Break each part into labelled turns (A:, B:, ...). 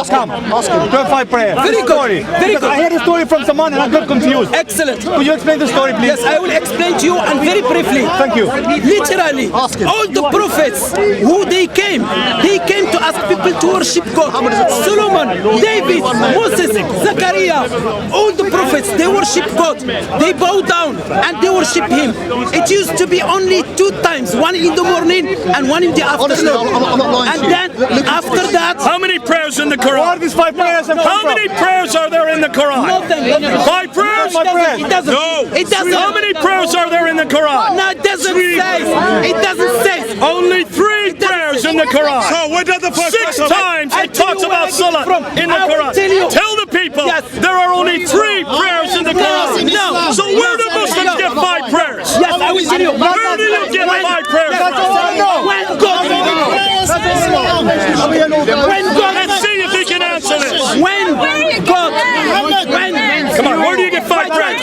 A: Come, ask him. 5 prayers.
B: Very good. Very good.
A: I heard a story from someone and I got confused.
B: Excellent.
A: Could you explain the story, please?
B: Yes, I will explain to you, and very briefly.
A: Thank you.
B: Literally, all the prophets who they came to ask people to worship God. Solomon, David, Moses, Zachariah, all the prophets, they worship God. They bow down and they worship Him. It used to be only 2 times, one in the morning and one in the afternoon. And then after that,
C: how many prayers in the Quran?
A: What are these 5 prayers?
C: How many prayers are there in the Quran?
B: nothing.
C: 5 prayers?
B: It doesn't.
C: No.
B: It doesn't.
C: How many prayers are there in the Quran?
B: No, it doesn't say. It doesn't say.
C: Only 3 prayers in the Quran.
D: So where does the
C: 6 times it talks about Salat in the Quran. Tell the people there are only 3 prayers in the Quran.
B: No.
C: So where do Muslims get 5 prayers?
B: Yes, I will tell you.
C: Where do you get 5 prayers?
B: When God,
C: Let's see if he can answer this.
B: Come
C: on, where do you get 5 prayers?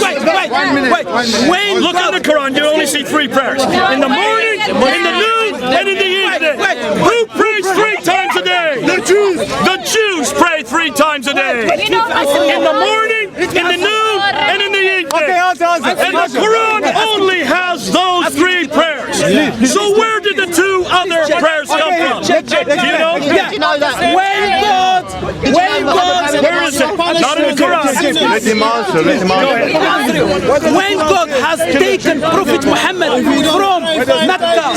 B: Wait.
C: Look in the Quran, you only see 3 prayers. In the morning, in the noon, and in the evening. Who prays 3 times a day?
D: The Jews.
C: The Jews pray 3 times a day. In the morning, in the noon, and in the evening.
A: Okay, answer.
C: And the Quran only has those 3 prayers. So where did the 2 other prayers come from? Do you know?
B: When God,
C: Where is it? Not in the Quran.
D: Let him answer.
B: when God has taken Prophet Muhammad from Mecca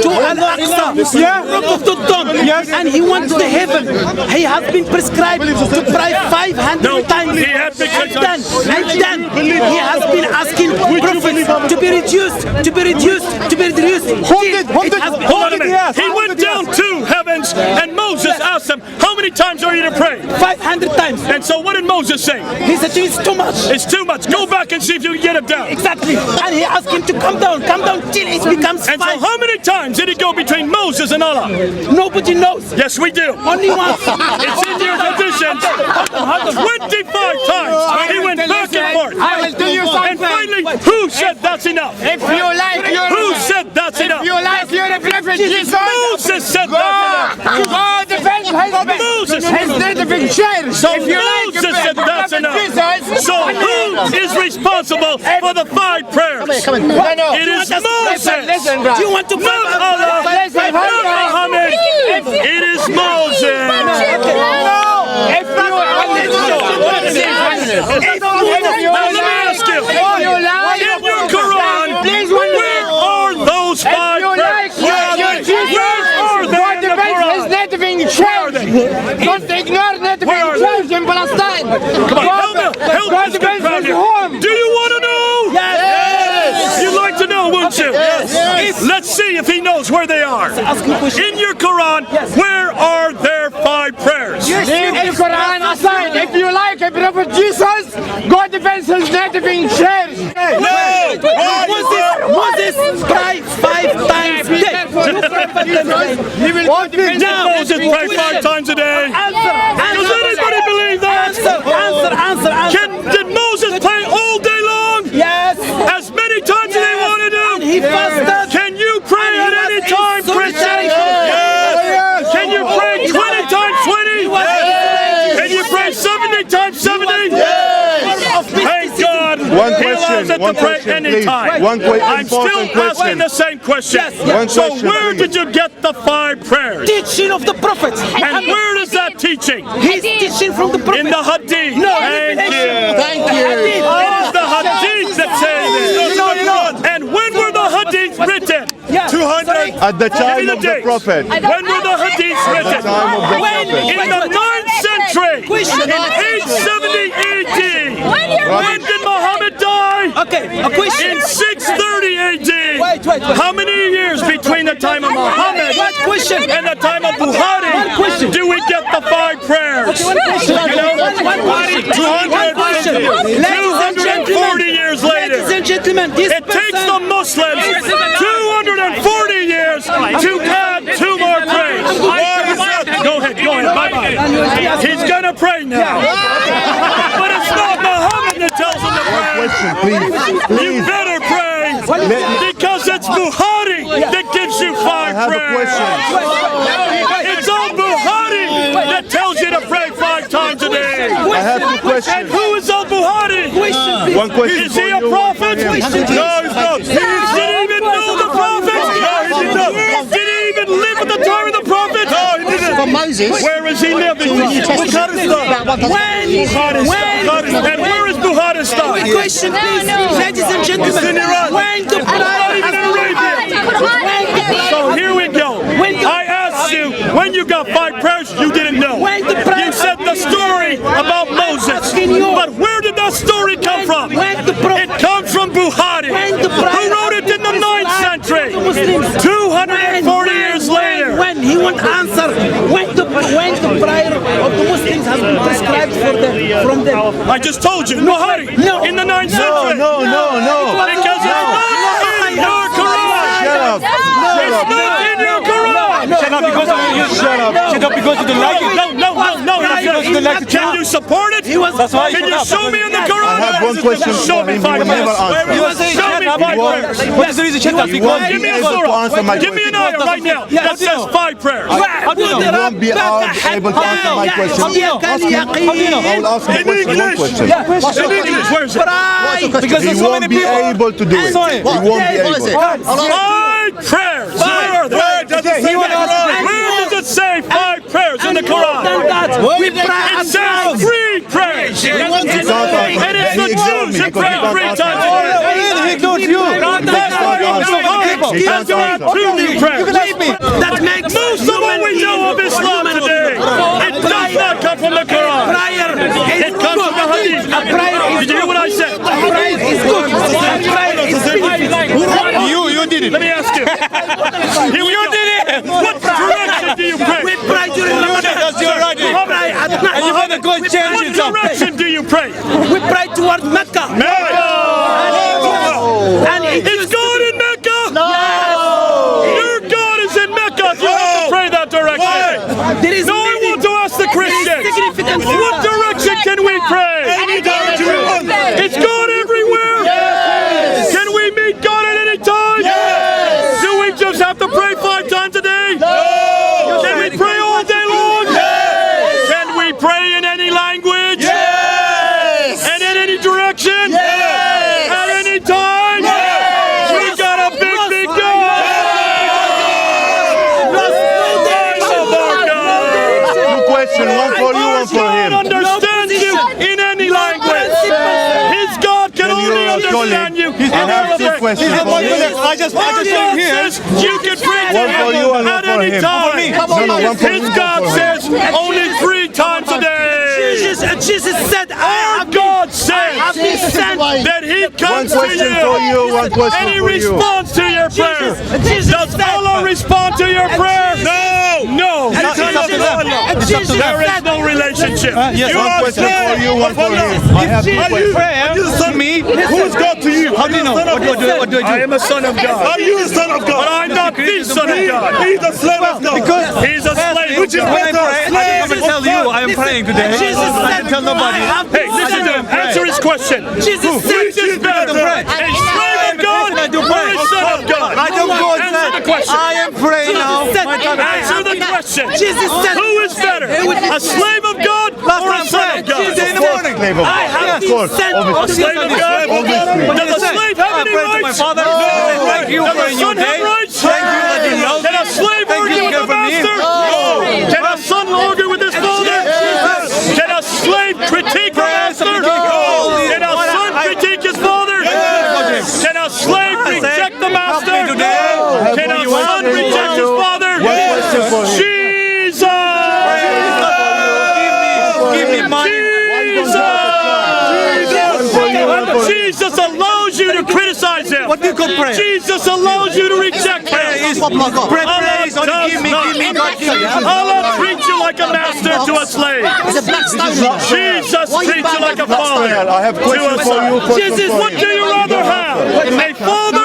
B: to Al-Aqsa, Rock of the Dawn, and he went to the heaven, he has been prescribed to pray 500 times.
C: he had been
B: And then he has been asking prophets to be reduced.
A: Hold it.
C: Hold a minute. He went down to heavens and Moses asked him, how many times are you to pray?
B: 500 times.
C: And so what did Moses say?
B: He said it's too much.
C: It's too much. Go back and see if you can get him down.
B: Exactly. And he asked him to come down till it becomes
C: And so
B: 5.
C: how many times did he go between Moses and Allah?
B: Nobody knows.
C: Yes, we do.
B: Only once.
C: It's in your traditions. 25 times. He went back and forth.
E: I will tell you something.
C: And finally, who said that's enough?
E: If you like your
C: Who said that's enough?
E: you like your prophet Jesus,
C: Moses said that's enough.
E: God defends
C: Moses.
E: his native church.
C: So
E: If you
C: Moses said that's enough.
E: Jesus,
C: So who is responsible for the 5 prayers? It is Moses.
E: Listen, bro.
B: Do you want to
C: Not Allah.
E: Listen,
C: Not Muhammad. It is Moses.
E: If you
C: Now let me ask you. In your Quran, where are those 5 prayers? Where are they in the Quran?
E: Don't ignore native church in Palestine.
C: Help this good crowd here. Do you want to know?
B: Yes.
C: You'd like to know, wouldn't you?
B: Yes.
C: Let's see if he knows where they are. In your Quran, where are their 5 prayers?
E: Leave the Quran aside. If you like a prophet Jesus, God defends his native church.
B: Moses cried 5 times a day.
C: Did Moses pray 5 times a day? Does anybody believe that?
B: Answer.
C: Did Moses pray all day long?
B: Yes.
C: As many times as they wanted to?
B: He fasted.
C: Can you pray at any time, Christian? Yes. Can you pray 20 times 20?
B: Yes.
C: Can you pray 70 times 70? Thank God.
D: One
C: He allows
D: question,
C: it to pray anytime.
D: important
C: I'm still asking the same question. So where did you get the 5 prayers?
B: Teaching of the prophets.
C: And where is that teaching?
B: He's teaching from the prophet.
C: In the Hadith.
B: No.
C: Thank you. It is the Hadith that say this. And when were the Hadiths written? 200.
D: At the time of the prophet.
C: When were the Hadiths written? In the 9th century. In 870 AD. When did Muhammad die?
B: Okay, a question.
C: In 630 AD.
B: Wait.
C: How many years between the time of Muhammad and the time of Bukhari do we get the 5 prayers?
B: One question.
C: 240 years later.
B: Ladies and gentlemen,
C: It takes the Muslims 240 years to add 2 more prayers. Go ahead. Bye-bye. He's going to pray now. But it's not Muhammad that tells him to pray. You better pray. Because it's Bukhari that gives you 5 prayers. It's on Bukhari that tells
A: question.
D: I have two
C: And
D: questions.
C: who is Al-Bukhari?
D: One question
C: Is he
D: for
C: a
D: you,
C: prophet?
D: one for him.
C: No, he's not. Did he even know the prophet? No, he did not. Did he even live at the time of the prophet? No, he didn't.
F: From Moses.
C: Where is he living? And where is Bukharistan?
B: Quick question, please, ladies and gentlemen. When the
C: So here we go. I asked you, when you got 5 prayers, you didn't know. You said the story about Moses. But where did that story come from? It comes from Bukhari. Who wrote it in the 9th century? 240 years later.
B: When he won't answer, when the prayer of the Muslims has been prescribed for them, from them.
C: I just told you, Bukhari, in the 9th century.
D: No.
C: Because it's not in your Quran.
D: Shut up.
C: It's not in your Quran.
A: Shut up because you shut up. Shut up because you don't like it.
C: No. Can you support it?
A: That's why
C: Can you show me in the Quran?
D: I have one question
C: Show
D: for
C: me
D: him.
C: 5
D: He will never
C: prayers.
D: answer.
C: Show me 5 prayers.
A: What is the reason shut up? Because
C: Give me a
D: able to answer
C: surah.
D: my
C: Give me an ayah right now that says 5 prayers.
A: How do you know?
D: He won't be able to answer my question.
A: How do you know?
D: I will ask him one question.
C: In English, where is it?
A: Because
D: He
A: there's so many
D: won't be
A: people.
D: able to do it.
A: Sorry.
D: He won't be able.
C: 5 prayers. Where are they? Where does it say 5 prayers in the Quran? It says 3 prayers. And it's the Jews who pray 3 times a day.
A: He ignored you.
C: That's why
D: He can't
C: you have
D: answer.
C: 2 new prayers.
B: That makes
C: Most of what we know of Islam today, it does not come from the Quran. It comes from the Hadith. Did you hear what I said?
A: You did it.
C: Let me ask you. Here we go.
A: did it.
C: What direction do you pray?
B: we pray during Ramadan.
A: That's your right. And you better go and change
C: What
A: it up.
C: direction do you pray?
B: We pray toward Mecca. And
C: Is God in Mecca? No. Your God is in Mecca. If you have to pray that direction.
B: there is
C: No, I want to ask the Christians.
B: significant
C: What direction can we pray? Is God everywhere? Can we meet God at any time? Do we just have to pray 5 times a day? Can we pray all day long? Can we pray in any language? And in any direction? At any time? We got a big God! Oh my God!
D: Two questions, one for you, one for
C: God
D: him.
C: understands you in any language. His God can only understand you in
D: I have 2
C: Arabic.
D: questions for him.
A: I just
C: His
A: came
C: God
A: here.
C: says you can pray to
D: One for you
C: him
D: and one
C: at
D: for
C: any
D: him.
C: time.
D: No, one for
C: His
D: him,
C: God
D: one for him.
C: says only 3 times a day.
B: Jesus said,
C: Our God says that He
D: One
C: comes to
D: question for
C: you
D: you, one question
C: and He
D: for you.
C: responds to your prayer. Does Allah respond to your prayer? No.
A: It's up to them. It's up to them.
C: There is no relationship.
A: Yes.
D: One question for you, one for him. I have 2 questions.
A: Prayer to me.
C: Who is God to you?
A: How do you know? What do I
C: I
A: do?
C: am a son of God. Are you the son of God? But I'm not the son of God. He's a slave of God.
A: Because
C: He's a slave
A: which is
C: of
A: when I
C: God.
A: pray, I can come and tell you I am praying today. I can tell nobody.
C: Hey, listen to him. Answer his question.
B: Jesus said,
C: Which is better? A slave of God
A: I do
C: or
A: pray.
C: a son of God?
A: I don't go and
C: Answer the question.
A: I am praying now. My God.
C: Answer the question.
B: Jesus said,
C: Who is better? A slave of God or a son of God?
A: In the morning.
D: Slave of
B: I
D: God.
B: have
D: Of course,
B: been sent
C: A slave of God?
D: Obviously.
C: Does a slave have any
A: pray to my
C: rights?
A: father. Thank you
C: Does
A: for
C: a
A: a new
C: son have
A: day.
C: rights?
A: Thank you that you know.
C: Can a slave
A: Thank
C: argue
A: you
C: with the
A: for me.
C: master? Can a son argue with his father? Can a slave critique the master? Can a son critique his father? Can a slave reject the master? Can a son reject his father?
D: One question for him.
C: Jesus!
A: Give me money.
C: Jesus allows you to criticize him.
A: What do you call prayer?
C: Jesus allows you to reject him.
A: Pray, praise, only give me, God, give me.
C: Allah treats you like a master to a slave. Jesus treats you like a father
D: I have
C: to a
D: questions for you.
C: son. Jesus, what do you rather have? A father